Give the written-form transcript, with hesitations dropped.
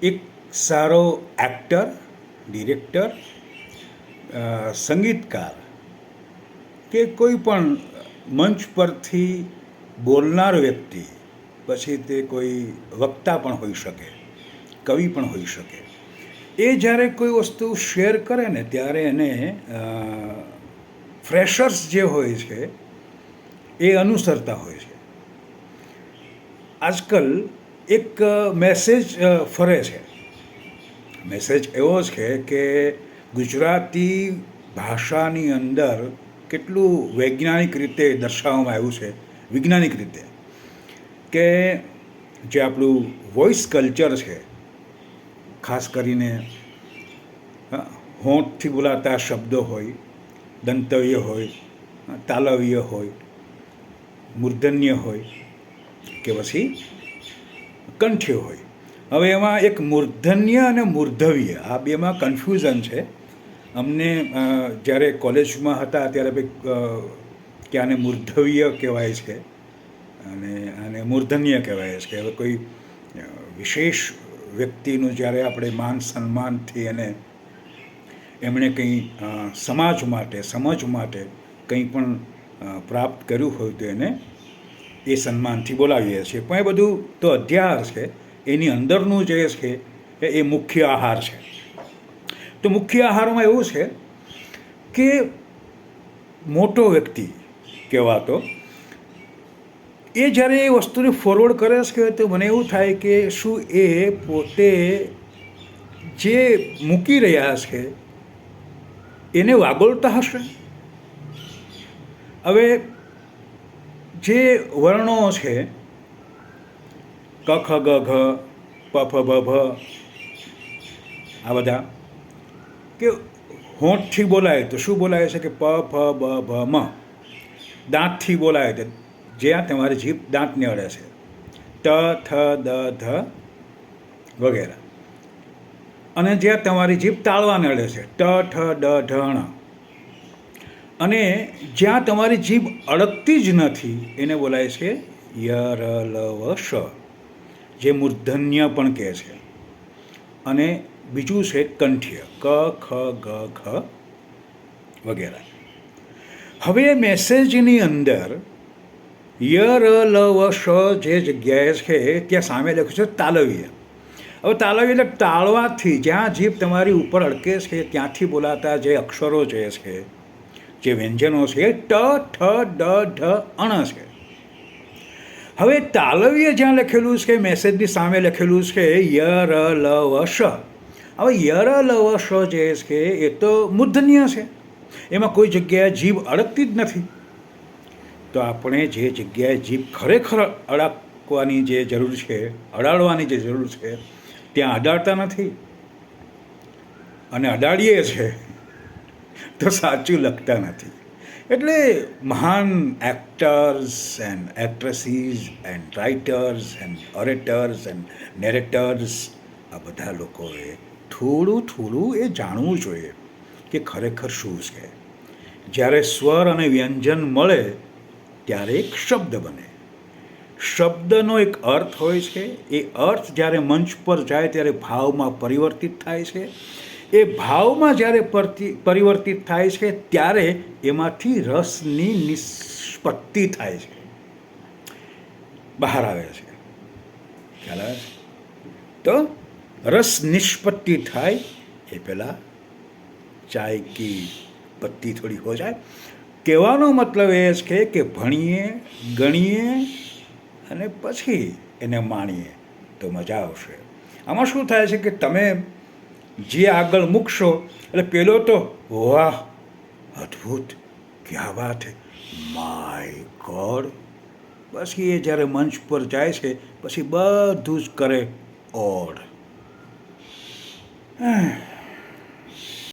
એક સારો actor, director, સંગીતકાર કે કોઈ પણ મંચ પરથી બોલનાર વ્યક્તિ, પછી તે કોઈ વક્તા પણ હોઈ શકે, કવિ પણ હોઈ શકે, એ જ્યારે કોઈ વસ્તુ શેર કરે ને ત્યારે એને ફ્રેશર્સ જે હોય છે એ અનુસરતા હોય છે. આજકાલ એક મેસેજ ફરે છે. મેસેજ એવો છે કે ગુજરાતી ભાષાની અંદર કેટલું વૈજ્ઞાનિક રીતે દર્શાવવામાં આવ્યું છે, વૈજ્ઞાનિક રીતે, કે જે આપણું વોઇસ કલ્ચર છે, ખાસ કરીને હોંઠથી બોલાતા શબ્દો હોય, દંતવ્ય હોય, તાલવ્ય હોય, મૂર્ધન્ય હોય કે પછી કંઠ્ય હોય. હવે એમાં એક મૂર્ધન્ય અને મૂર્ધવ્ય આ બેમાં કન્ફ્યુઝન છે. અમને જ્યારે કોલેજમાં હતા ત્યારે કે આને મૂર્ધવ્ય કહેવાય છે અને આને મૂર્ધન્ય કહેવાય છે. હવે કોઈ વિશેષ વ્યક્તિનું જ્યારે આપણે માન સન્માનથી એને એમણે કંઈ સમાજ માટે, સમજ માટે કંઈ પણ પ્રાપ્ત કર્યું હોય તો એને એ સન્માનથી બોલાવીએ છીએ. પણ એ બધું તો અધ્યાહાર છે. એની અંદરનું જે છે એ મુખ્ય આહાર છે. તો મુખ્ય આહારમાં એવું છે કે મોટો વ્યક્તિ કહેવાતો એ જ્યારે એ વસ્તુને ફોરવર્ડ કરે છે તો મને એવું થાય કે શું એ પોતે જે મૂકી રહ્યા છે એને વાગોળતા હશે? હવે જે વર્ણો છે ક ખ ગ ઘ પ ફ બ ભ આ બધા, કે હોંઠથી બોલાય તો શું બોલાય છે કે પ ફ બ ભ મ. દાંતથી બોલાય તો જ્યાં તમારી જીભ દાંતને અડે છે ટ થ દ ધ વગેરે, અને જ્યાં તમારી જીભ તાળવાને અડે છે ટ ઠ ડ ઢ ણ, અને જ્યાં તમારી જીભ અડકતી જ નથી એને બોલાય છે ય ર લ વ શ, જે મૂર્ધન્ય પણ કહે છે. અને બીજું છે કંઠ્ય ક ખ ગ ઘ વગેરે. હવે મેસેજની અંદર ય ર લ વ શ જે જગ્યાએ છે ત્યાં સામે લખ્યું છે તાલવ્ય. હવે તાલવ્ય એટલે તાળવાથી, જ્યાં જીભ તમારી ઉપર અડકે છે ત્યાંથી બોલાતા જે અક્ષરો જે છે, જે વ્યંજનો છે એ ટ ઠ ડ ઢ અણ છે. હવે તાલવ્ય જ્યાં લખેલું છે, મેસેજની સામે લખેલું છે ય ર લ વ શ. હવે ય ર લ વ શ જે છે એ તો મૂર્ધન્ય છે, એમાં કોઈ જગ્યાએ જીભ અડકતી જ નથી. તો આપણે જે જગ્યાએ જીભ ખરેખર અડકવાની જે જરૂર છે, અડાડવાની જે જરૂર છે, ત્યાં અડાડતા નથી, અને અડાડીએ છે તો સાચું લખતા નથી. એટલે મહાન actors and actresses and writers and orators and narrators, આ બધા લોકોએ થોડું થોડું એ જાણવું જોઈએ કે ખરેખર શું છે. જ્યારે સ્વર અને વ્યંજન મળે ત્યારે એક શબ્દ બને. શબ્દનો એક અર્થ હોય છે. એ અર્થ જ્યારે મંચ પર જાય ત્યારે ભાવમાં પરિવર્તિત થાય છે. એ ભાવમાં જ્યારે પરિવર્તિત થાય છે ત્યારે એમાંથી રસની નિષ્પત્તિ થાય છે, બહાર આવે છે. ખ્યાલ આવે છે? તો રસ નિષ્પત્તિ થાય એ પહેલાં ચાય કી પત્તી થોડી હો જાય. કહેવાનો મતલબ એ છે કે ભણીએ, ગણીએ અને પછી એને માણીએ તો મજા આવશે. આમાં શું થાય છે કે તમે જે આગળ મૂકશો એટલે પેલો તો વાહ, અદ્ભુત, ક્યા વાત હે, માય ગોડ, પછી એ જ્યારે મંચ પર જાય છે પછી બધું જ કરે ઓડ.